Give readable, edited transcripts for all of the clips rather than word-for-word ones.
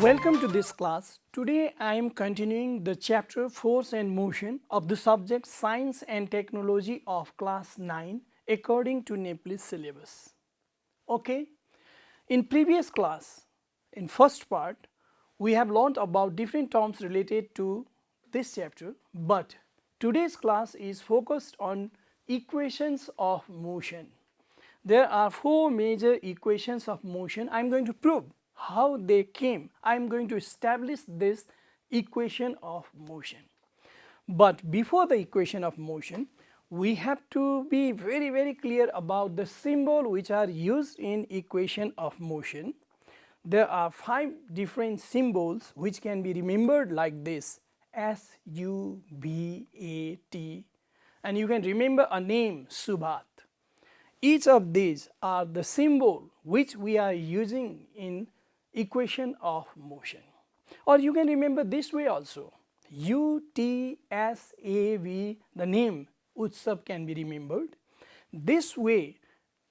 Welcome to this class. Today I am continuing the chapter Force and Motion of the subject Science and Technology of class 9 according to NAPLIS syllabus. Okay, in previous class, in first part, we have learned about different terms related to this chapter, but today's class is focused on equations of motion. There are four major equations of motion. I am going to prove how they came. I am going to establish this equation of motion. But before the equation of motion, we have to be very clear about the symbol which are used in equation of motion. There are 5 different symbols which can be remembered like this: S, U, B, A, T, and you can remember a name, Subhat. Each of these are the symbol which we are using in equation of motion. Or you can remember this way also: U, T, S, A, V, the name Utsav can be remembered. This way,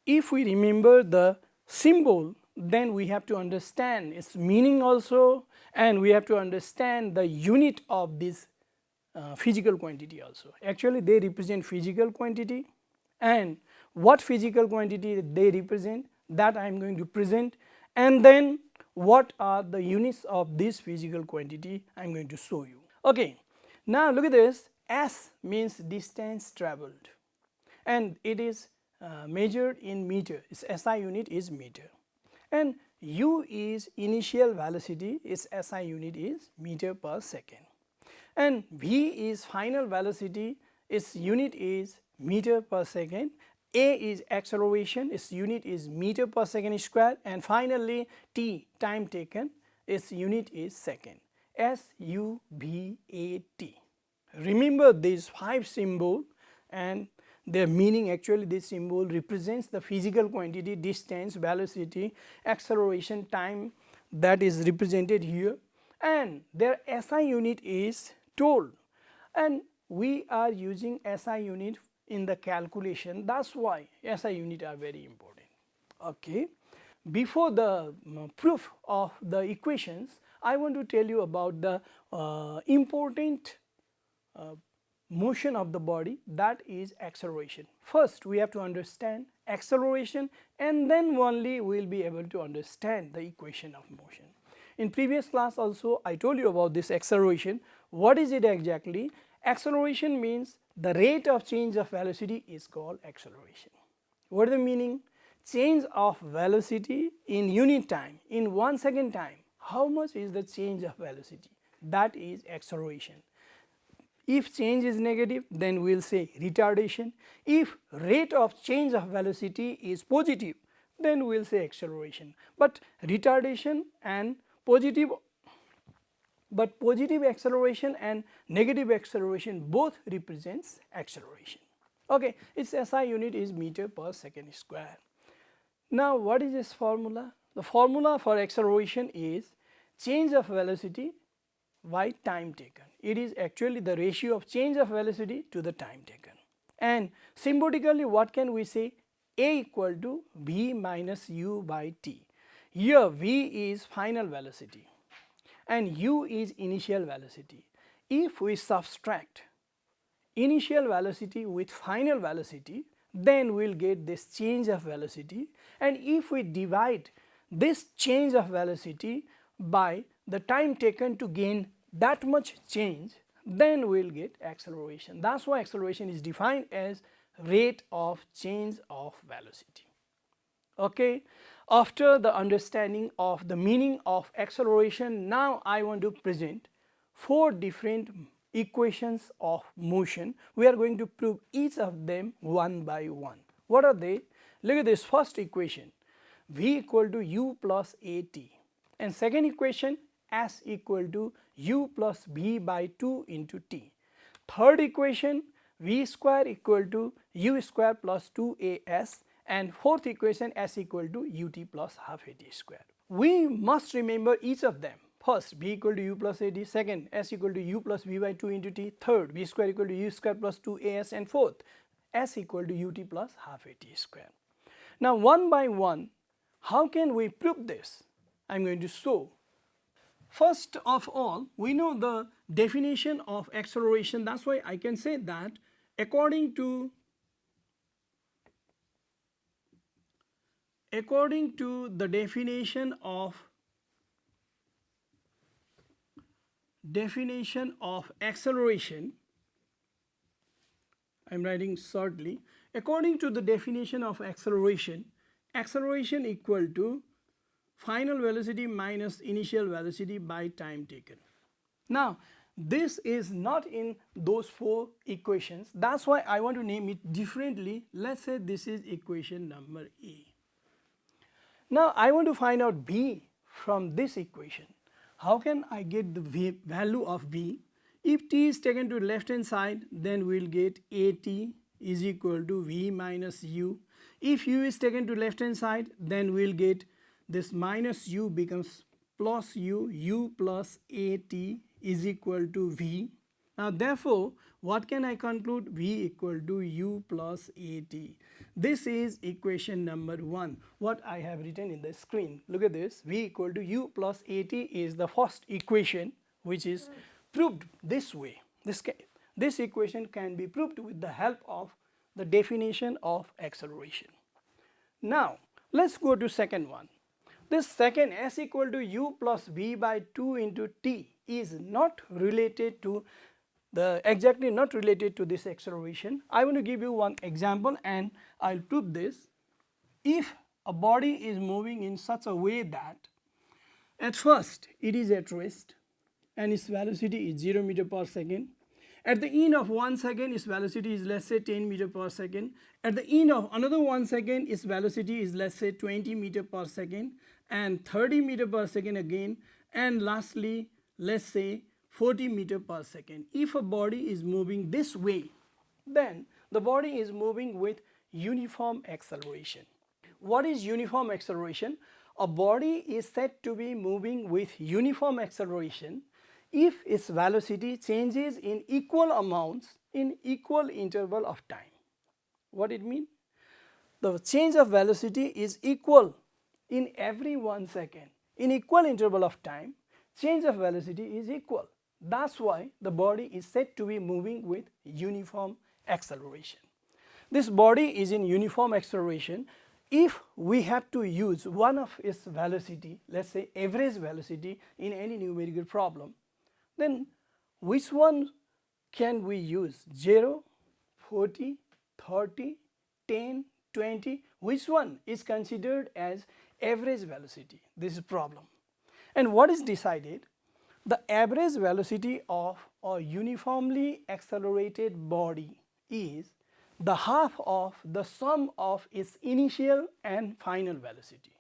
if we remember the symbol, then we have to understand its meaning also, and we have to understand the unit of this physical quantity also. Actually, they represent physical quantity, and what physical quantity they represent, that I am going to present, and then what are the units of this physical quantity I am going to show you. Okay, now look at this. S means distance traveled, and it is measured in meter. Its SI unit is meter. And U is initial velocity, its SI unit is meter per second. And V is final velocity, its unit is meter per second. A is acceleration, its unit is meter per second square, and finally T, time taken, its unit is second. S, U, V, A, T. Remember these 5 symbols and their meaning. Actually, this symbol represents the physical quantity, distance, velocity, acceleration, time, that is represented here, and their SI unit is told, and we are using SI unit in the calculation. That is why SI unit are very important. Okay. Before the proof of the equations, I want to tell you about the important motion of the body, that is acceleration. First, we have to understand acceleration, and then only we will be able to understand the equation of motion. In previous class also I told you about this acceleration. What is it exactly? Acceleration means the rate of change of velocity is called acceleration. What is the meaning? Change of velocity in unit time, in 1 second time. How much is the change of velocity? That is acceleration. If change is negative, then we will say retardation. If rate of change of velocity is positive, then we will say acceleration. But retardation and positive acceleration and negative acceleration both represents acceleration. Okay, its SI unit is meter per second square. Now what is this formula? The formula for acceleration is change of velocity by time taken. It is actually the ratio of change of velocity to the time taken. And symbolically, what can we say? A equal to V minus U by T. Here V is final velocity and U is initial velocity. If we subtract initial velocity with final velocity, then we will get this change of velocity, and if we divide this change of velocity by the time taken to gain that much change, then we will get acceleration. That is why acceleration is defined as rate of change of velocity. Okay. After the understanding of the meaning of acceleration, now I want to present 4 different equations of motion. We are going to prove each of them one by one. What are they? Look at this first equation, V equal to U plus AT, and second equation, S equal to U plus V by 2 into T. Third equation, V square equal to U square plus 2AS, and fourth equation, S equal to UT plus half AT square. We must remember each of them. First, V equal to U plus AT, second, S equal to U plus V by 2 into T, third, V square equal to U square plus 2AS, and fourth, S equal to UT plus half AT square. Now one by one, how can we prove this? I am going to show. First of all, we know the definition of acceleration. That's why I can say that according to the definition of acceleration, I am writing shortly. According to the definition of acceleration, acceleration equal to final velocity minus initial velocity by time taken. Now, this is not in those four equations. That's why I want to name it differently. Let's say this is equation number A. Now, I want to find out B from this equation. How can I get the value of B? If t is taken to left hand side, then we will get AT is equal to V minus U. If U is taken to left hand side, then we will get this minus U becomes plus U, U plus AT is equal to V. Now therefore, what can I conclude? V equal to U plus AT. This is equation number 1, what I have written in the screen. Look at this, V equal to U plus AT is the first equation which is proved this way. This equation can be proved with the help of the definition of acceleration. Now let's go to second one. This second S equal to U plus V by 2 into T is not related to exactly not related to this acceleration. I want to give you one example and I'll prove this. If a body is moving in such a way that at first it is at rest and its velocity is 0 meter per second. At the end of 1 second, its velocity is, let's say, 10 meter per second. At the end of another 1 second, its velocity is, let's say, 20 meter per second, and 30 meter per second again, and lastly, let's say 40 meter per second. If a body is moving this way, then the body is moving with uniform acceleration. What is uniform acceleration? A body is said to be moving with uniform acceleration if its velocity changes in equal amounts in equal interval of time. What it means? The change of velocity is equal in every 1 second. In equal interval of time, change of velocity is equal. That's why the body is said to be moving with uniform acceleration. This body is in uniform acceleration. If we have to use one of its velocity, let's say average velocity in any numerical problem, then which one can we use? 0, 40, 30, 10, 20? Which one is considered as average velocity? This is problem. And what is decided? The average velocity of a uniformly accelerated body is the half of the sum of its initial and final velocity.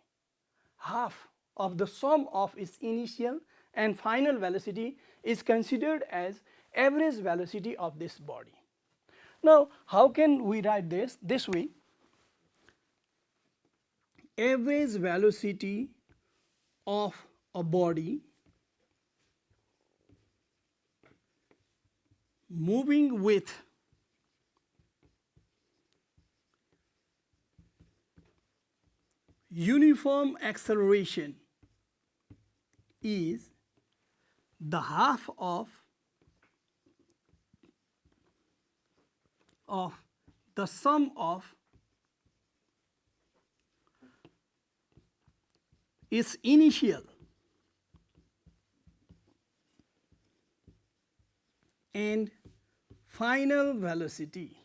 Half of the sum of its initial and final velocity is considered as average velocity of this body. Now, how can we write this way? Average velocity of a body moving with uniform acceleration is the half of the sum of its initial and final velocity.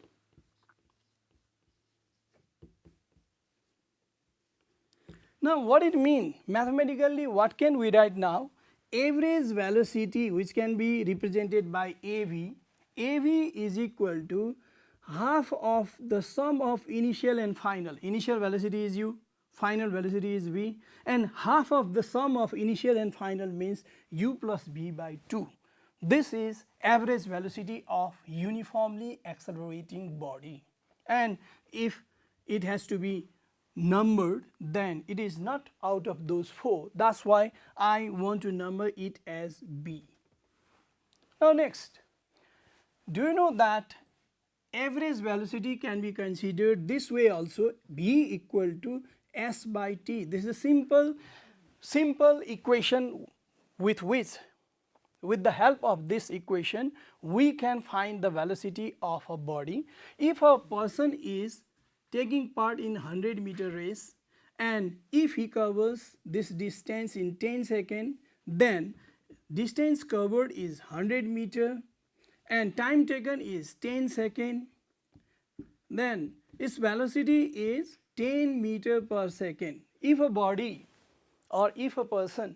Now, what it means? Mathematically, what can we write now? Average velocity, which can be represented by AV. AV is equal to half of the sum of initial and final. Initial velocity is U, final velocity is V, and half of the sum of initial and final means U plus V by 2. This is average velocity of uniformly accelerating body. And if it has to be numbered, then it is not out of those four. That's why I want to number it as B. Now next, do you know that average velocity can be considered this way also? B equal to S by T. This is a simple equation with which, with the help of this equation, we can find the velocity of a body. If a person is taking part in 100-meter race and if he covers this distance in 10 seconds, then distance covered is 100 meter and time taken is 10 seconds, then its velocity is 10 meter per second. If a body or if a person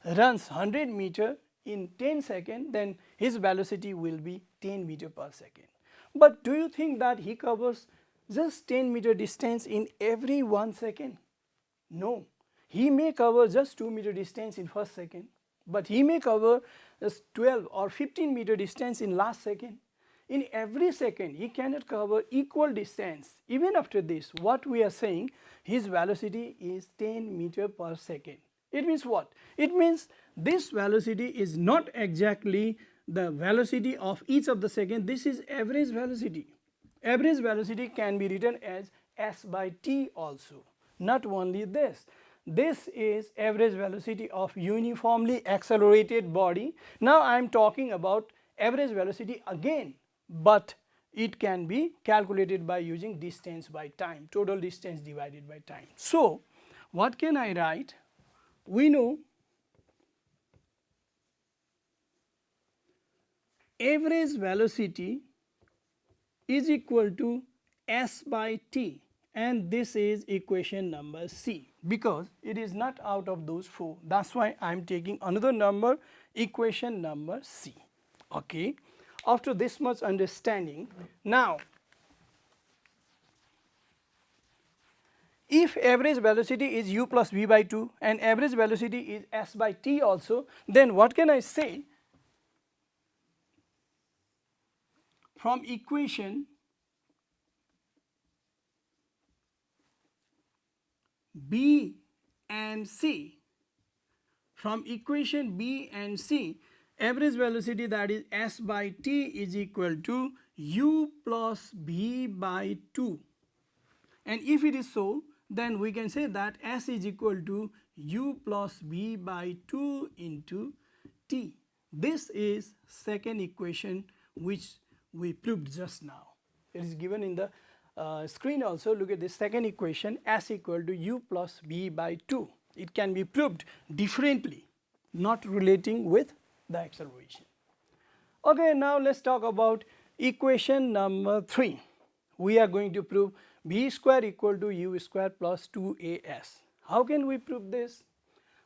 runs 100 meter in 10 seconds, then his velocity will be 10 meter per second. But do you think that he covers just 10 meter distance in every 1 second? No. He may cover just 2 meter distance in first second, but he may cover just 12 or 15 meter distance in last second. In every second he cannot cover equal distance. Even after this, what we are saying, his velocity is 10 meter per second. It means what? It means this velocity is not exactly the velocity of each of the second. This is average velocity. Average velocity can be written as s by t also. Not only this, this is average velocity of uniformly accelerated body. Now I am talking about average velocity again, but it can be calculated by using distance by time, total distance divided by time. So what can I write? We know average velocity is equal to s by t, and this is equation number C, because it is not out of those four. That's why I am taking another number, equation number C. Okay. After this much understanding, now if average velocity is u plus v by 2 and average velocity is s by t also, then what can I say? From equation B and C, from equation B and C, average velocity, that is s by t, is equal to u plus v by 2. And if it is so, then we can say that s is equal to u plus v by 2 into t. This is second equation which we proved just now. It is given in the screen also. Look at this second equation, s equal to u plus v by 2. It can be proved differently, not relating with the acceleration. Okay, now let's talk about equation number 3. We are going to prove v square equal to u square plus 2as. How can we prove this?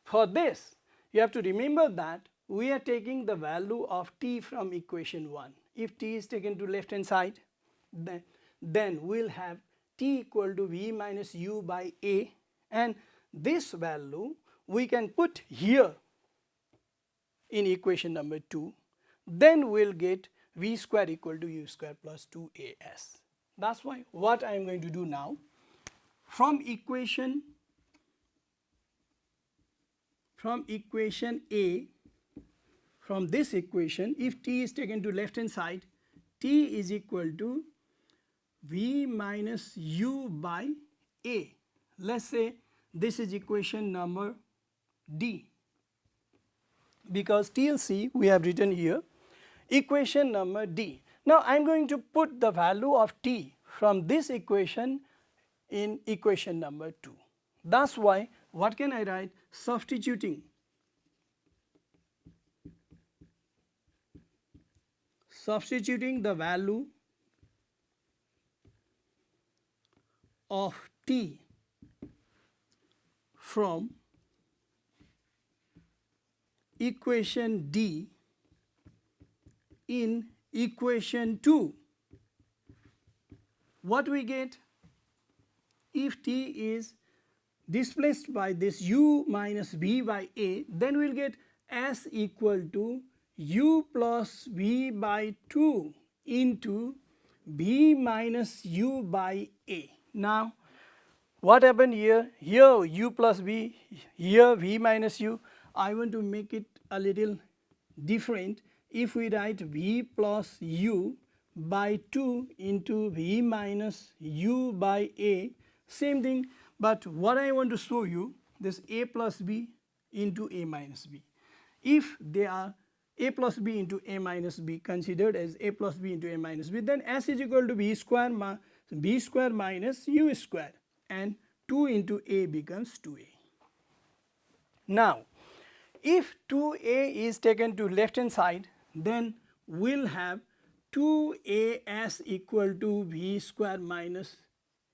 For this, you have to remember that we are taking the value of t from equation 1. If t is taken to left hand side, then we'll have t equal to v minus u by a, and this value we can put here in equation number 2. Then we'll get v square equal to u square plus 2as. That's why what I am going to do now, from equation A, from this equation, if t is taken to left hand side, t is equal to v minus u by a. Let's say this is equation number D, because TLC we have written here equation number D. Now I am going to put the value of t from this equation in equation number 2. That's why what can I write? Substituting the value of t from equation D in equation 2. What we get? If t is displaced by this u minus v by a, then we will get s equal to u plus v by 2 into v minus u by a. Now what happened here? Here u plus v, here v minus u. I want to make it a little different. If we write v plus u by 2 into v minus u by a, same thing, but what I want to show you, this a plus b into a minus b. if they are a plus b into a minus b, considered as a plus b into a minus b, then s is equal to b square minus u square, and 2 into a becomes 2a. Now, if 2a is taken to left hand side, then we'll have 2as equal to v square minus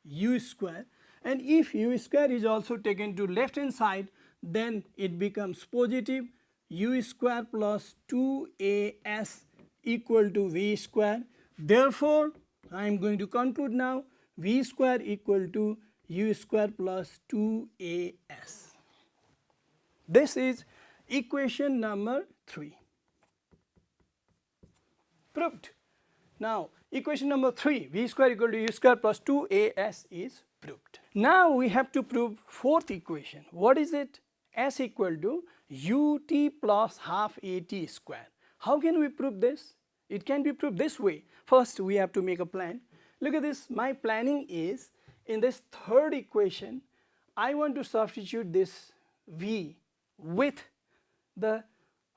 u square, and if u square is also taken to left hand side, then it becomes positive u square plus 2as equal to v square. Therefore, I am going to conclude now v square equal to u square plus 2as. This is equation number 3. Proved. Now, equation number 3, v square equal to u square plus 2as is proved. Now, we have to prove fourth equation. What is it? S equal to ut plus half at square. How can we prove this? It can be proved this way. First, we have to make a plan. Look at this. My planning is, in this third equation, I want to substitute this v with the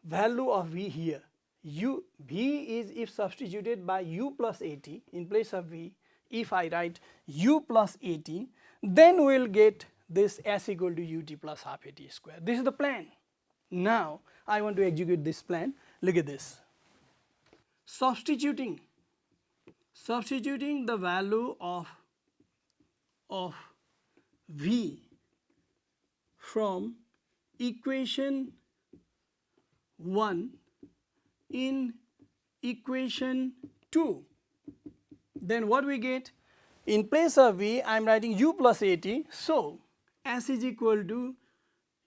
value of v here. V is if substituted by u plus at in place of v. If I write u plus at, then we will get this s equal to ut plus half at square. This is the plan. Now, I want to execute this plan. Look at this. Substituting the value of v from equation 1 in equation 2, then what we get? In place of v, I am writing u plus at, so s is equal to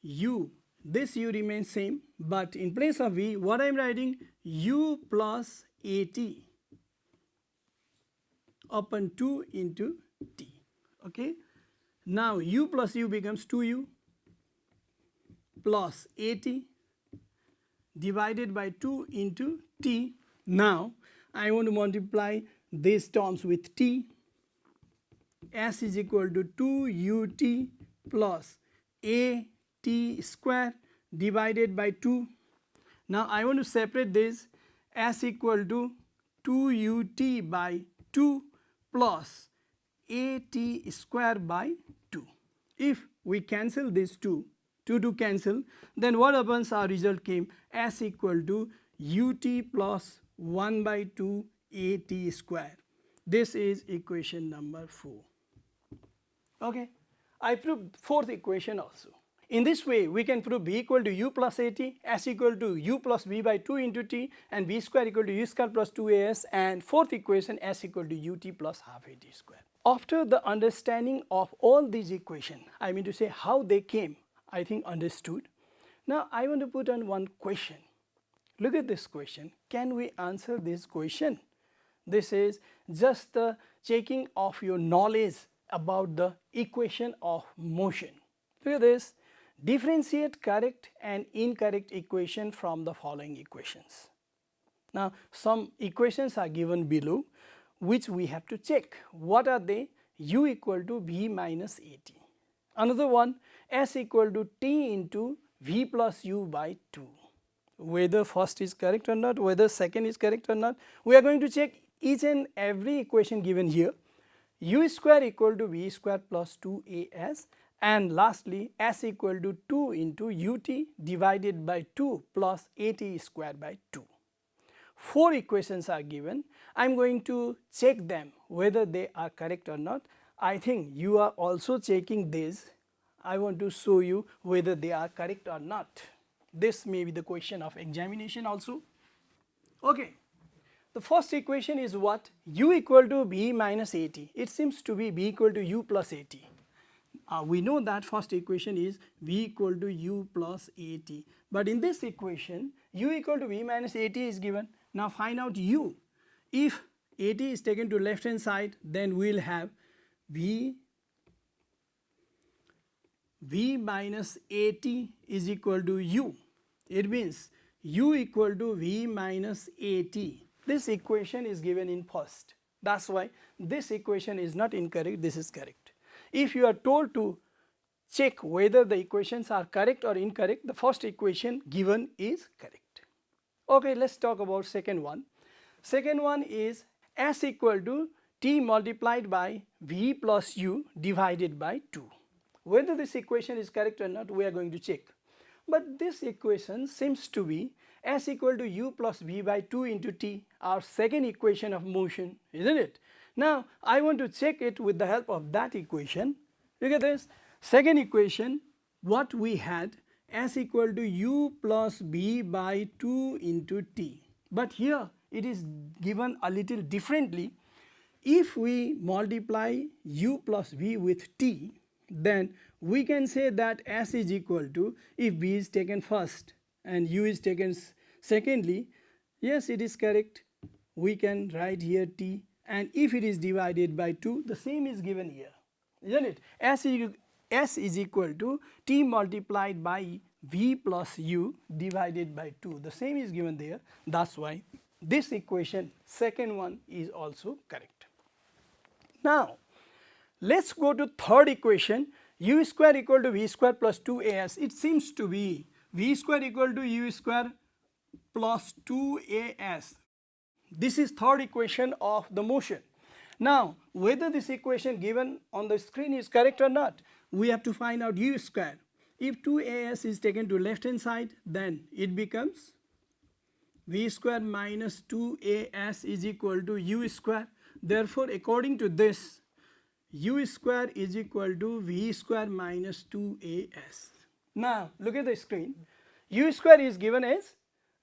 u. This u remains same, but in place of v, what I am writing? U plus at upon 2 into t. Okay. Now, u plus u becomes 2u plus at divided by 2 into t. Now, I want to multiply these terms with t. S is equal to 2ut plus at square divided by 2. Now, I want to separate this. S equal to 2ut by 2 plus at square by 2. If we cancel these 2 to cancel, then what happens? Our result came s equal to ut plus 1 by 2 at square. This is equation number 4. Okay, I proved fourth equation also. In this way, we can prove b equal to u plus at, s equal to u plus v by 2 into t, and v square equal to u square plus 2as, and fourth equation s equal to ut plus half at square. After the understanding of all these equations, I mean to say how they came, I think understood. Now, I want to put on one question. Look at this question. Can we answer this question? This is just the checking of your knowledge about the equation of motion. Look at this. Differentiate correct and incorrect equation from the following equations. Now, some equations are given below, which we have to check. What are they? U equal to v minus at. Another one, s equal to t into v plus u by 2. Whether first is correct or not, whether second is correct or not, we are going to check each and every equation given here. U square equal to v square plus 2as, and lastly s equal to 2 into ut divided by 2 plus at square by 2. 4 equations are given. I am going to check them whether they are correct or not. I think you are also checking this. I want to show you whether they are correct or not. This may be the question of examination also. Okay. The first equation is what? U equal to v minus at. It seems to be v equal to u plus at. We know that first equation is v equal to u plus at. But in this equation, u equal to v minus at is given. Now find out u. If at is taken to left hand side, then we will have v minus at is equal to u. It means u equal to v minus at. This equation is given in first. That's why this equation is not incorrect, this is correct. If you are told to check whether the equations are correct or incorrect, the first equation given is correct. Okay, let's talk about second one. Second one is S equal to T multiplied by V plus U divided by 2. Whether this equation is correct or not, we are going to check. But this equation seems to be S equal to U plus V by 2 into T, our second equation of motion, isn't it? Now, I want to check it with the help of that equation. Look at this. Second equation, what we had, S equal to U plus V by 2 into T. But here it is given a little differently. If we multiply U plus V with T, then we can say that S is equal to, if V is taken first and U is taken secondly, yes, it is correct. We can write here T, and if it is divided by 2, the same is given here, isn't it? S is equal to T multiplied by V plus U divided by 2. The same is given there. That's why this equation, second one, is also correct. Now, let's go to third equation, U square equal to V square plus 2AS. It seems to be V square equal to U square plus 2AS. This is third equation of the motion. Now, whether this equation given on the screen is correct or not, we have to find out U square. If 2AS is taken to left hand side, then it becomes V square minus 2AS is equal to U square. Therefore, according to this, U square is equal to V square minus 2AS. Now, look at the screen. U square is given as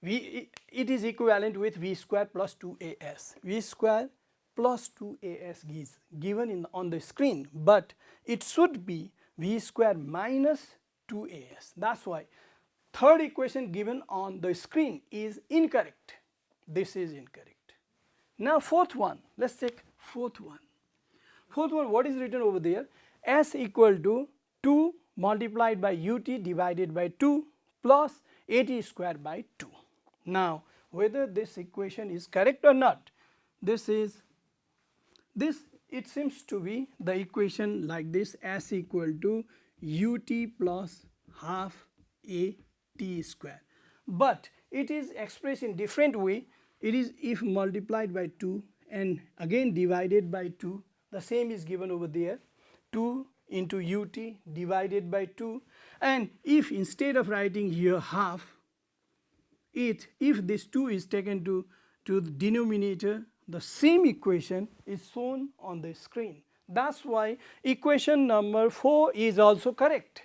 it is equivalent with V square plus 2AS. V square plus 2AS is given on the screen, but it should be V square minus 2AS. That's why third equation given on the screen is incorrect. This is incorrect. Now, fourth one. Let's take fourth one. Fourth one, what is written over there? S equal to 2 multiplied by ut divided by 2 plus at square by 2. Now, whether this equation is correct or not, it seems to be the equation like this, S equal to ut plus half at square. But it is expressed in different way. It is if multiplied by 2 and again divided by 2, the same is given over there, 2 into ut divided by 2, and if instead of writing here half, if this 2 is taken to the denominator, the same equation is shown on the screen. That's why equation number 4 is also correct.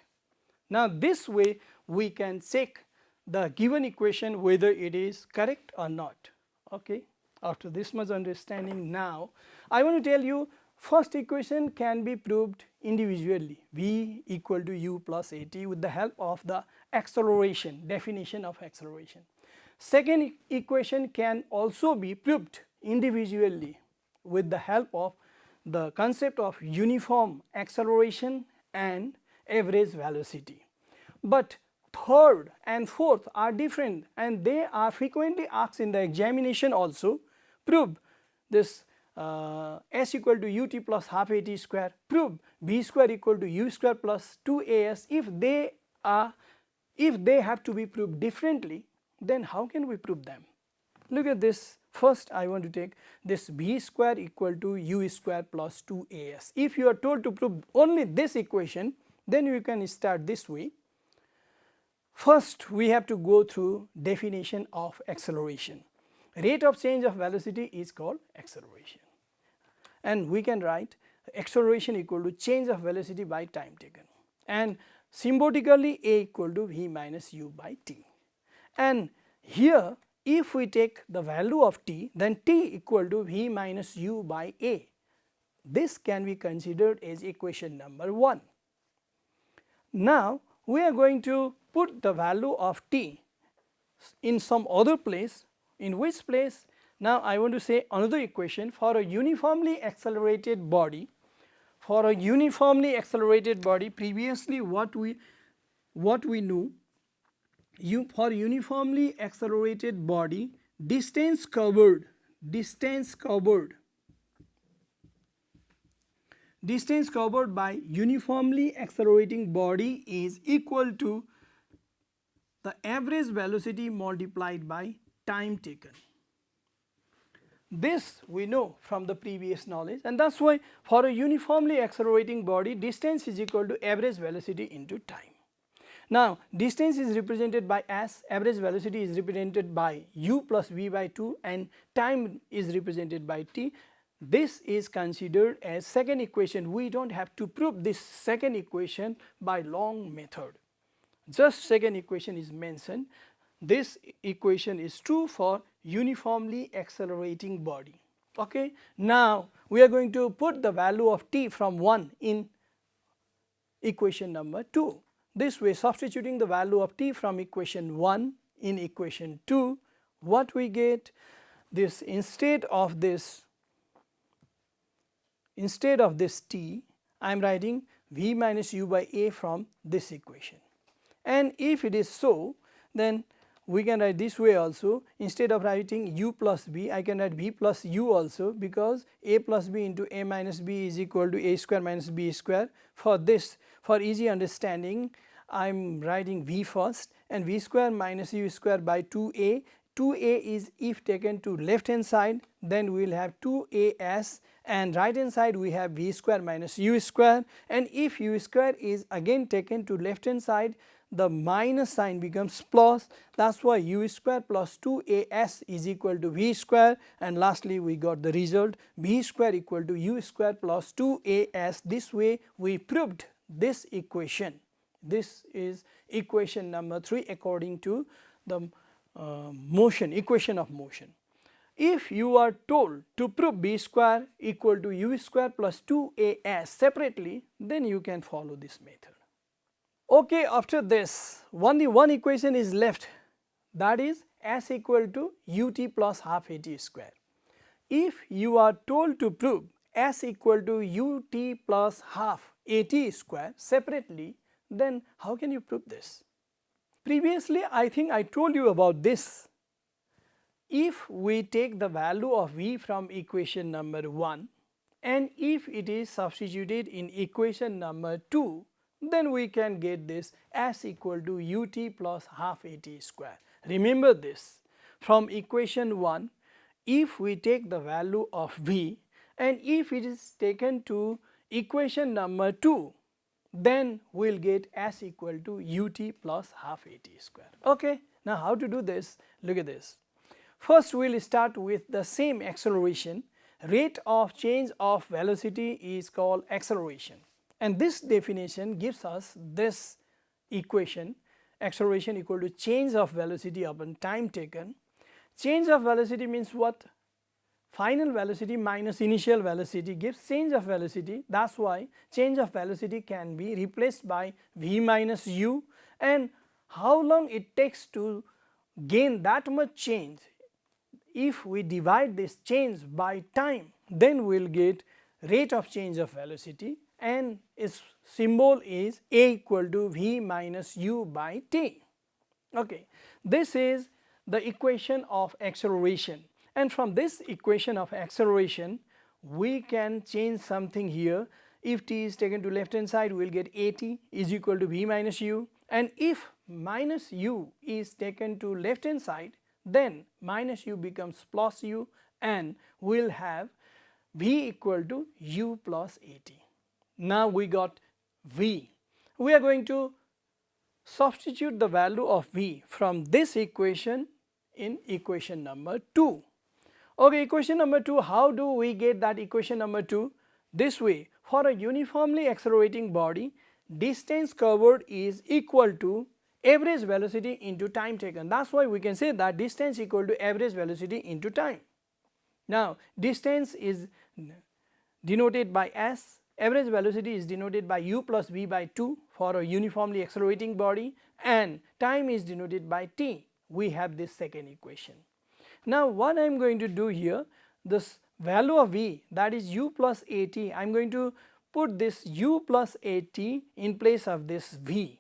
Now, this way we can check the given equation whether it is correct or not. Okay, after this much understanding, now I want to tell you first equation can be proved individually, V equal to U plus AT, with the help of the acceleration, definition of acceleration. Second equation can also be proved individually with the help of the concept of uniform acceleration and average velocity. But third and fourth are different, and they are frequently asked in the examination also. Prove this S equal to ut plus half at square, prove B square equal to U square plus 2AS. If they have to be proved differently, then how can we prove them? Look at this. First, I want to take this B square equal to U square plus 2AS. If you are told to prove only this equation, then you can start this way. First, we have to go through definition of acceleration. Rate of change of velocity is called acceleration. And we can write acceleration equal to change of velocity by time taken. And symbolically A equal to V minus U by T. And here, if we take the value of T, then T equal to V minus U by A. This can be considered as equation number 1. Now, we are going to put the value of T in some other place. In which place? Now, I want to say another equation for a uniformly accelerated body. For a uniformly accelerated body, previously what we knew, for uniformly accelerated body, distance covered distance covered by uniformly accelerating body is equal to the average velocity multiplied by time taken. This we know from the previous knowledge, and that is why for a uniformly accelerating body, distance is equal to average velocity into time. Now, distance is represented by s, average velocity is represented by u plus v by 2, and time is represented by t. This is considered as second equation. We do not have to prove this second equation by long method. Just second equation is mentioned. This equation is true for uniformly accelerating body. Okay. Now, we are going to put the value of t from 1 in equation number 2. This way, substituting the value of t from equation 1 in equation 2, what we get? This instead of this t, I am writing v minus u by a from this equation. And if it is so, then we can write this way also. Instead of writing u plus b, I can write v plus u also, because a plus b into a minus b is equal to a square minus b square. For this, for easy understanding, I am writing v first, and v square minus u square by 2a. 2a is if taken to left hand side, then we will have 2as, and right hand side we have v square minus u square, and if u square is again taken to left hand side, the minus sign becomes plus. That is why u square plus 2as is equal to v square, and lastly we got the result v square equal to u square plus 2as. This way we proved this equation. This is equation number 3 according to the equation of motion. If you are told to prove b square equal to u square plus 2as separately, then you can follow this method. Okay, after this, only one equation is left, that is s equal to ut plus half at square. If you are told to prove s equal to ut plus half at square separately, then how can you prove this? Previously, I think I told you about this. If we take the value of v from equation number 1, and if it is substituted in equation number 2, then we can get this s equal to ut plus half at square. Remember this, from equation 1, if we take the value of v, and if it is taken to equation number 2, then we will get s equal to ut plus half at square. Okay. Now, how to do this? Look at this. First, we will start with the same acceleration. Rate of change of velocity is called acceleration, and this definition gives us this equation: acceleration equal to change of velocity upon time taken. Change of velocity means what? Final velocity minus initial velocity gives change of velocity. That is why change of velocity can be replaced by v minus u, and how long it takes to gain that much change. If we divide this change by time, then we will get rate of change of velocity, and its symbol is a equal to v minus u by t. Okay. This is the equation of acceleration, and from this equation of acceleration we can change something here. If t is taken to left hand side, we will get at is equal to v minus u, and if minus u is taken to left hand side, then minus u becomes plus u, and we will have v equal to u plus at. Now we got v. We are going to substitute the value of v from this equation in equation number 2. Okay, equation number 2, how do we get that equation number 2? This way, for a uniformly accelerating body, distance covered is equal to average velocity into time taken. That is why we can say that distance equal to average velocity into time. Now, distance is denoted by s, average velocity is denoted by u plus v by 2 for a uniformly accelerating body, and time is denoted by t. We have this second equation. Now, what I am going to do here, this value of v, that is u plus at, I am going to put this u plus at in place of this v,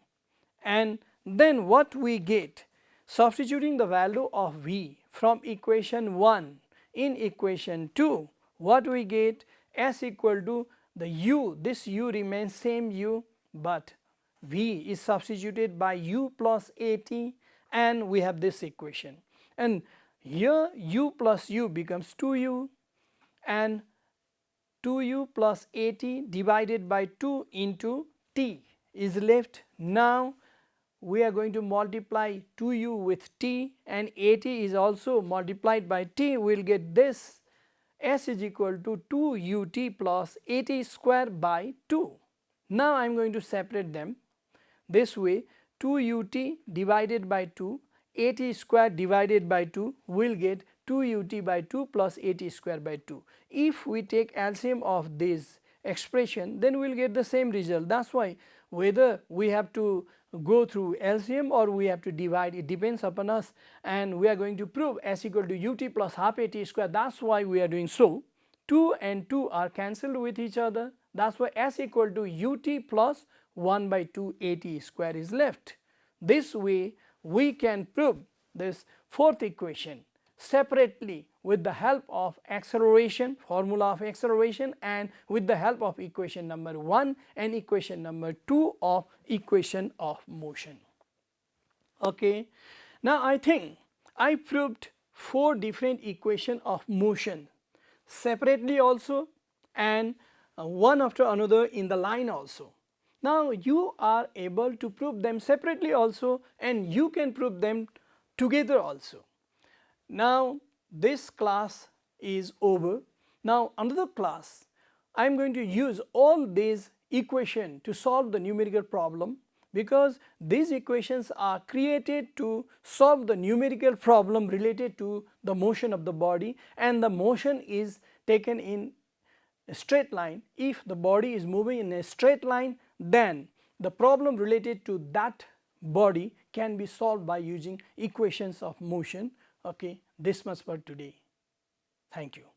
and then what we get, substituting the value of v from equation 1 in equation 2, what we get, s equal to the u, this u remains same u, but v is substituted by u plus at, and we have this equation, and here u plus u becomes 2u, and 2u plus at divided by 2 into t is left. Now we are going to multiply 2u with t, and at is also multiplied by t. We will get this s is equal to 2ut plus at square by 2. Now I am going to separate them this way. 2ut divided by 2, at square divided by 2 will get 2ut by 2 plus at square by 2. If we take LCM of this expression, then we will get the same result. That is why whether we have to go through LCM or we have to divide, it depends upon us, and we are going to prove s equal to ut plus half at square. That is why we are doing so. 2 and 2 are cancelled with each other. That is why s equal to ut plus 1 by 2 at square is left. This way we can prove this fourth equation separately with the help of acceleration, formula of acceleration, and with the help of equation number 1 and equation number 2 of equation of motion. Okay. Now I think I proved 4 different equation of motion separately also, and one after another in the line also. Now you are able to prove them separately also, and you can prove them together also. Now this class is over. Now another class I am going to use all these equations to solve the numerical problem, because these equations are created to solve the numerical problem related to the motion of the body, and the motion is taken in a straight line. If the body is moving in a straight line, then the problem related to that body can be solved by using equations of motion. Okay, this much for today. Thank you.